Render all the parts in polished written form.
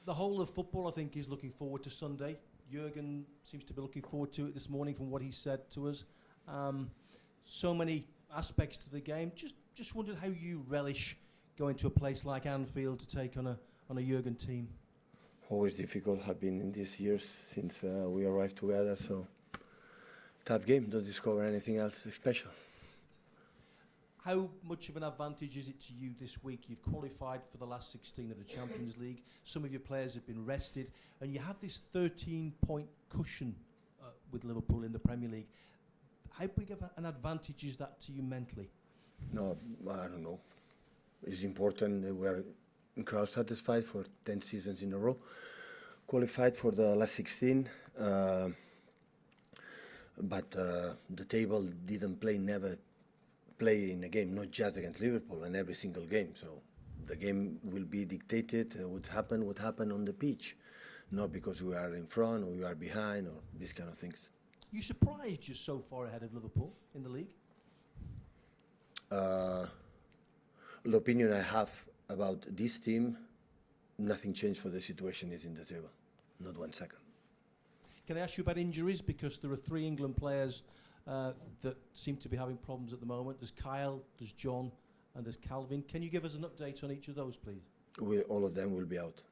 The whole of football, I think, is looking forward to Sunday. Jurgen seems to be looking forward to it this morning from what he said to us. So many aspects to the game. Just wondered how you relish going to a place like Anfield to take on a Jurgen team. Always difficult, have been in these years since we arrived together, so tough game, don't discover anything else special. How much of an advantage is it to you this week? You've qualified for the last 16 of the Champions League. Some of your players have been rested, and you have this 13-point cushion with Liverpool in the Premier League. How big of an advantage is that to you mentally? No, I don't know. It's important that we're crowd satisfied for 10 seasons in a row. Qualified for the last 16, but the table didn't never play in a game, not just against Liverpool, in every single game. So the game will be dictated what happened on the pitch, not because we are in front or we are behind or these kind of things. You surprised you're so far ahead of Liverpool in the league? The opinion I have about this team, nothing changed for the situation is in the table, not 1 second. Can I ask you about injuries? Because there are 3 England players that seem to be having problems at the moment. There's Kyle, there's John, and there's Calvin. Can you give us an update on each of those, please? All of them will be out.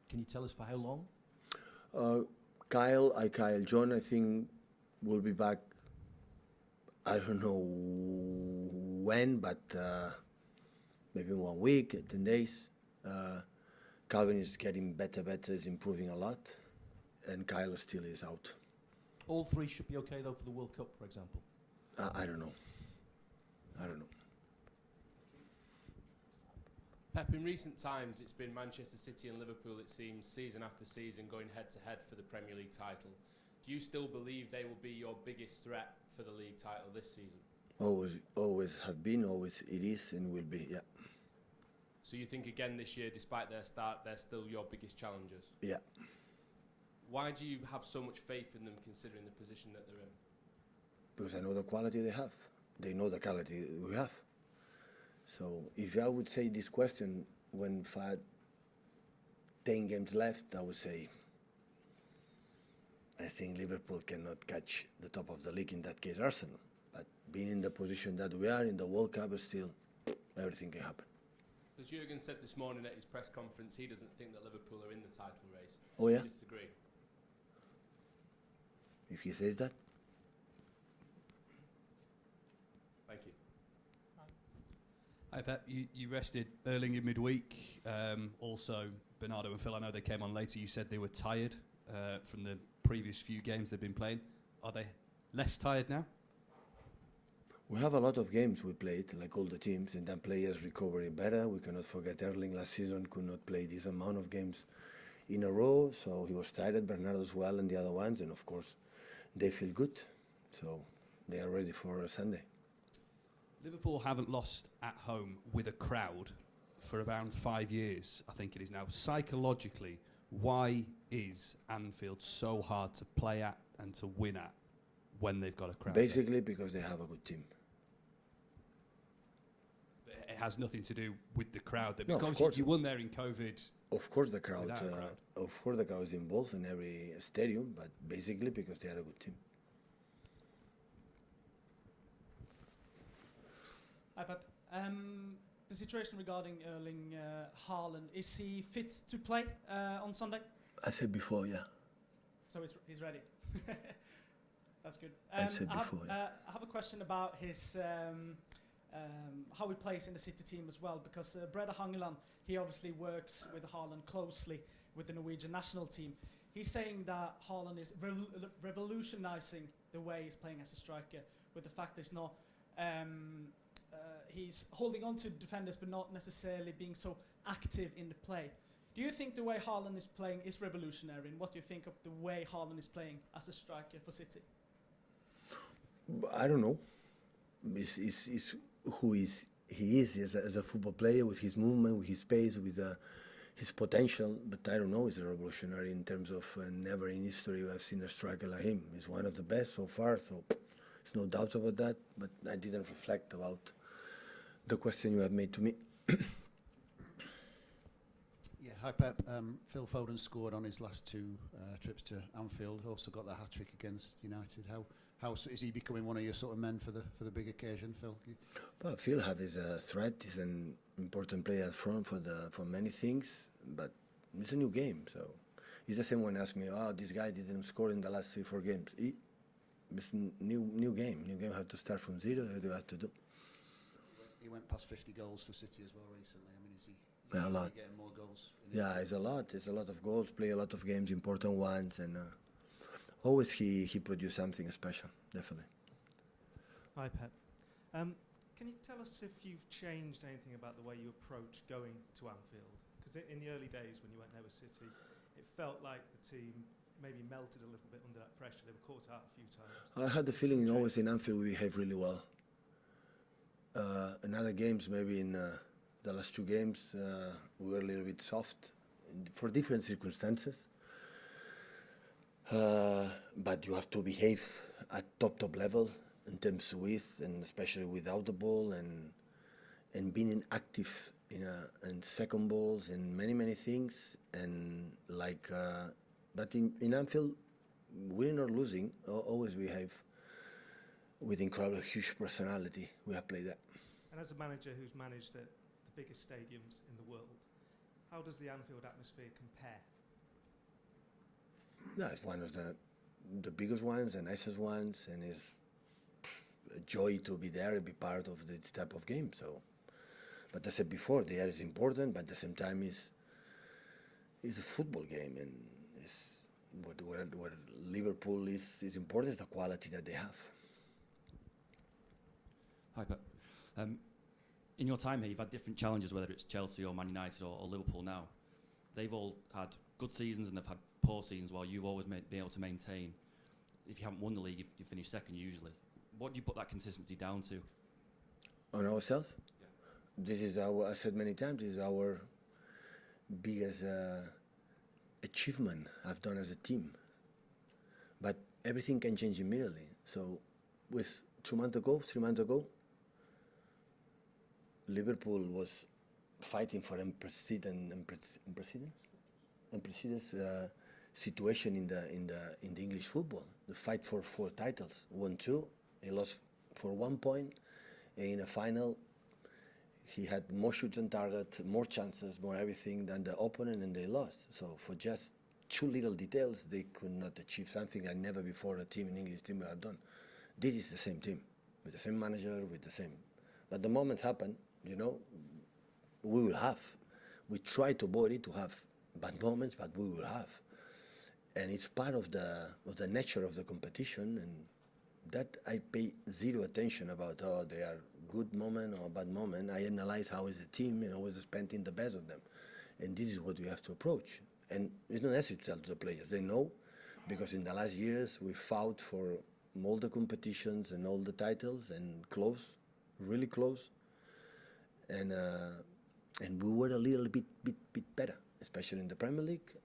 Can you tell us for how long? Kyle, John, I think will be back. I don't know when, but maybe 1 week, 10 days. Calvin is getting better, is improving a lot, and Kyle still is out. All 3 should be okay, though, for the World Cup, for example? I don't know. Pep, in recent times, it's been Manchester City and Liverpool, it seems, season after season, going head-to-head for the Premier League title. Do you still believe they will be your biggest threat for the league title this season? Always have been, always it is, and will be, yeah. So you think, again, this year, despite their start, they're still your biggest challengers? Yeah. Why do you have so much faith in them, considering the position that they're in? Because I know the quality they have. They know the quality we have. So if I would say this question when 10 games left, I would say I think Liverpool cannot catch the top of the league, in that case Arsenal. But being in the position that we are in the World Cup, still everything can happen. As Jurgen said this morning at his press conference, he doesn't think that Liverpool are in the title race. Oh, yeah? Do you disagree? If he says that. Thank you. Hi Pep, you rested Erling in midweek. Also, Bernardo and Phil, I know they came on later. You said they were tired from the previous few games they've been playing. Are they less tired now? We have a lot of games we played, like all the teams, and then players recovering better. We cannot forget Erling last season could not play this amount of games in a row, so he was tired, Bernardo as well, and the other ones, and of course they feel good, so they are ready for Sunday. Liverpool haven't lost at home with a crowd for around 5 years, I think it is now. Psychologically, why is Anfield so hard to play at and to win at when they've got a crowd? Basically because they have a good team. It has nothing to do with the crowd. No, because of course. you won there in COVID. Of course the crowd, Without a crowd. of course the crowd is involved in every stadium, but basically because they are a good team. Hi Pep. The situation regarding Erling Haaland, is he fit to play on Sunday? I said before, yeah. So he's ready. That's good. I said before, yeah. I have a question about his how he plays in the City team as well, because Brede Hangeland, he obviously works with Haaland closely with the Norwegian national team. He's saying that Haaland is revolutionizing the way he's playing as a striker, with the fact that he's not he's holding on to defenders but not necessarily being so active in the play. Do you think the way Haaland is playing is revolutionary, and what do you think of the way Haaland is playing as a striker for City? I don't know. It's who he is as a football player, with his movement, with his pace, with his potential. But I don't know. He's a revolutionary in terms of never in history I've seen a striker like him. He's one of the best so far, so there's no doubt about that. But I didn't reflect about the question you have made to me. Yeah, Hi Pep. Phil Foden scored on his last two trips to Anfield. Also got the hat trick against United. How is he becoming one of your sort of men for the big occasion, Phil? Well, Phil have is a threat. He's an important player up front for many things, but it's a new game. So it's the same when ask me, "Oh, this guy didn't score in the last 3-4 games." It's new game. New game have to start from zero. What do you have to do? He went past 50 goals for City as well recently. I mean, is he Yeah, a lot. getting more goals? Yeah, it's a lot. It's a lot of goals. Play a lot of games, important ones, and always he produce something special. Definitely. Hi, Pep. Can you tell us if you've changed anything about the way you approach going to Anfield? Because in the early days when you went there with City, it felt like the team maybe melted a little bit under that pressure. They were caught out a few times. I had the feeling always in Anfield we behave really well. In other games, maybe in the last 2 games, we were a little bit soft for different circumstances. But you have to behave at top level in terms with, and especially without the ball, and being active in second balls and many things. And like, but in Anfield, winning or losing, always behave with incredible, huge personality. We have played that. And as a manager who's managed at the biggest stadiums in the world, how does the Anfield atmosphere compare? No, it's one of the biggest ones, the nicest ones, and it's a joy to be there and be part of this type of game. So, but as I said before, the air is important, but at the same time, it's a football game, and it's where Liverpool is important is the quality that they have. Hi, Pep. In your time here, you've had different challenges, whether it's Chelsea or Man United or Liverpool now. They've all had good seasons and they've had poor seasons, while you've always been able to maintain. If you haven't won the league, you finish second usually. What do you put that consistency down to? On ourselves? Yeah. This is I said many times, this is our biggest achievement I've done as a team. But everything can change immediately. So with 3 months ago, Liverpool was fighting for unprecedented situation in the English football. The fight for 4 titles, won 2, he lost for 1 point. In a final, he had more shots on target, more chances, more everything than the opponent, and they lost. So for just 2 little details, they could not achieve something that never before a team in English team have done. This is the same team, with the same manager, with the same. But the moments happen, we will have. We try to avoid it, to have bad moments, but we will have. And it's part of the nature of the competition, and that I pay zero attention about, they are good moment or bad moment. I analyze how is the team and always spending the best of them. And this is what we have to approach. And it's not necessary to tell to the players. They know, because in the last years we fought for all the competitions and all the titles, and close, really close. And we were a little bit better, especially in the Premier League,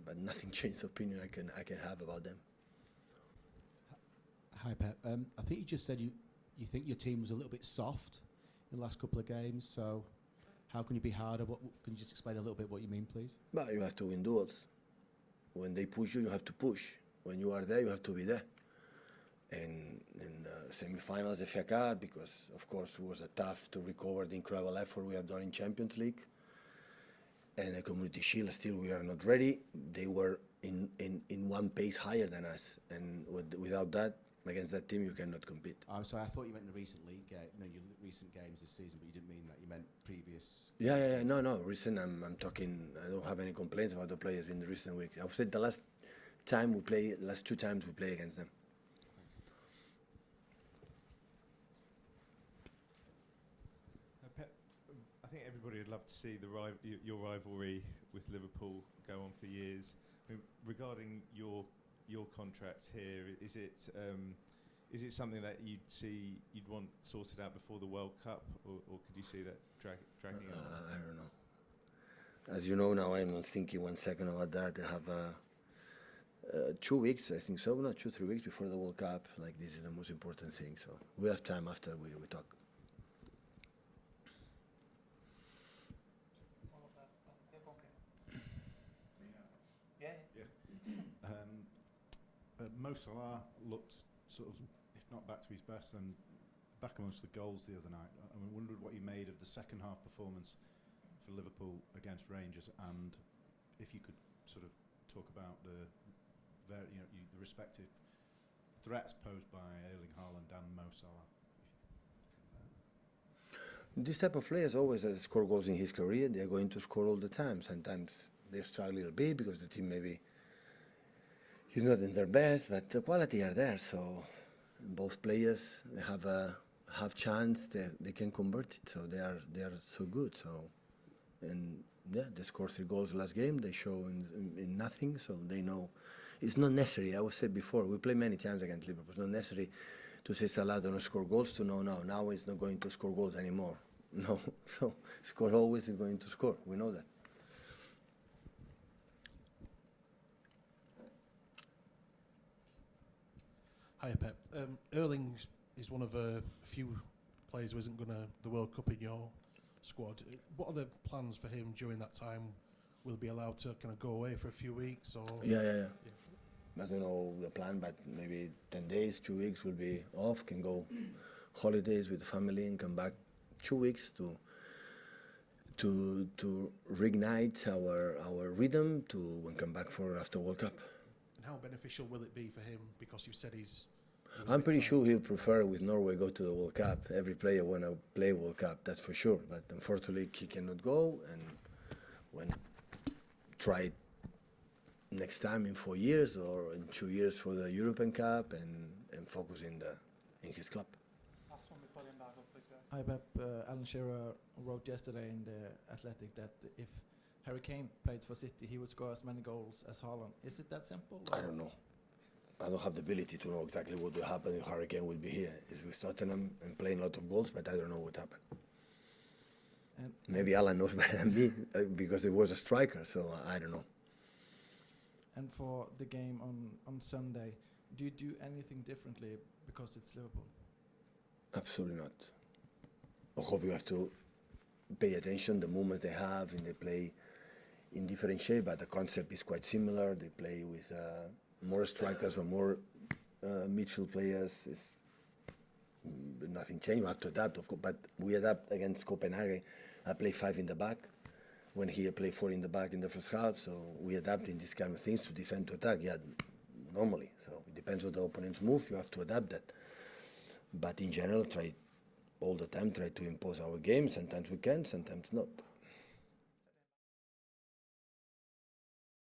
but nothing changed the opinion I can have about them. Hi Pep. I think you just said you think your team was a little bit soft in the last couple of games. So how can you be harder? Can you just explain a little bit what you mean, please? Well, you have to win duels. When they push you, you have to push. When you are there, you have to be there. And in the semi-finals, the FA Cup, because of course it was tough to recover the incredible effort we have done in Champions League. And the Community Shield, still we are not ready. They were in one pace higher than us, and without that, against that team, you cannot compete. I'm sorry, I thought you meant the recent league game, your recent games this season, but you didn't mean that. You meant previous. Yeah. No. Recent, I'm talking. I don't have any complaints about the players in the recent week. I've said the last 2 times we play against them. Pep, I think everybody would love to see your rivalry with Liverpool go on for years. I mean, regarding your contract here, is it something that you'd want sorted out before the World Cup, or could you see that dragging on? I don't know. As you know now, I'm not thinking 1 second about that. I have 2 weeks, I think so, not 2-3 weeks before the World Cup. Like, this is the most important thing. So we have time after we talk. Mo Salah looked sort of, if not back to his best, then back amongst the goals the other night. I wondered what you made of the second half performance for Liverpool against Rangers, and if you could sort of talk about the respective threats posed by Erling Haaland and Mo Salah. This type of players always score goals in his career. They're going to score all the time. Sometimes they struggle a little bit because the team maybe he's not in their best, but the quality are there. So both players they have chance. They can convert it. So they are so good. So and yeah, they scored 3 goals last game. They show in nothing. So they know it's not necessary. I was said before we play many times against Liverpool. It's not necessary to say Salah don't score goals. To know now he's not going to score goals anymore. No, so score always is going to score. We know that. Hi, Pep. Erling is one of a few players who isn't going to the World Cup in your squad. What are the plans for him during that time? Will he be allowed to kind of go away for a few weeks? Or Yeah. I don't know the plan, but maybe 10 days, 2 weeks will be off. Can go holidays with the family and come back 2 weeks to reignite our rhythm to come back for after World Cup. And how beneficial will it be for him? Because you said he was I'm pretty sure he'll prefer with Norway go to the World Cup. Every player want to play World Cup, that's for sure. But unfortunately, he cannot go, and when try next time in 4 years or in 2 years for the European Cup and focus in his club. Hi Pep, Alan Shearer wrote yesterday in the Athletic that if Harry Kane played for City, he would score as many goals as Haaland. Is it that simple? I don't know. I don't have the ability to know exactly what will happen if Harry Kane will be here. He's with Tottenham and playing a lot of goals, but I don't know what happened. And maybe Alan knows better than me because he was a striker, so I don't know. And for the game on Sunday, do you do anything differently because it's Liverpool? Absolutely not. I hope you have to pay attention the movements they have and they play in different shape, but the concept is quite similar. They play with more strikers or more midfield players. Nothing changed. You have to adapt, of course, but we adapt against Copenhagen. I play 5 in the back when he played 4 in the back in the first half. So we adapt in these kind of things to defend, to attack. Yeah, normally. So it depends on the opponent's move. You have to adapt that. But in general, try all the time to impose our game. Sometimes we can, sometimes not.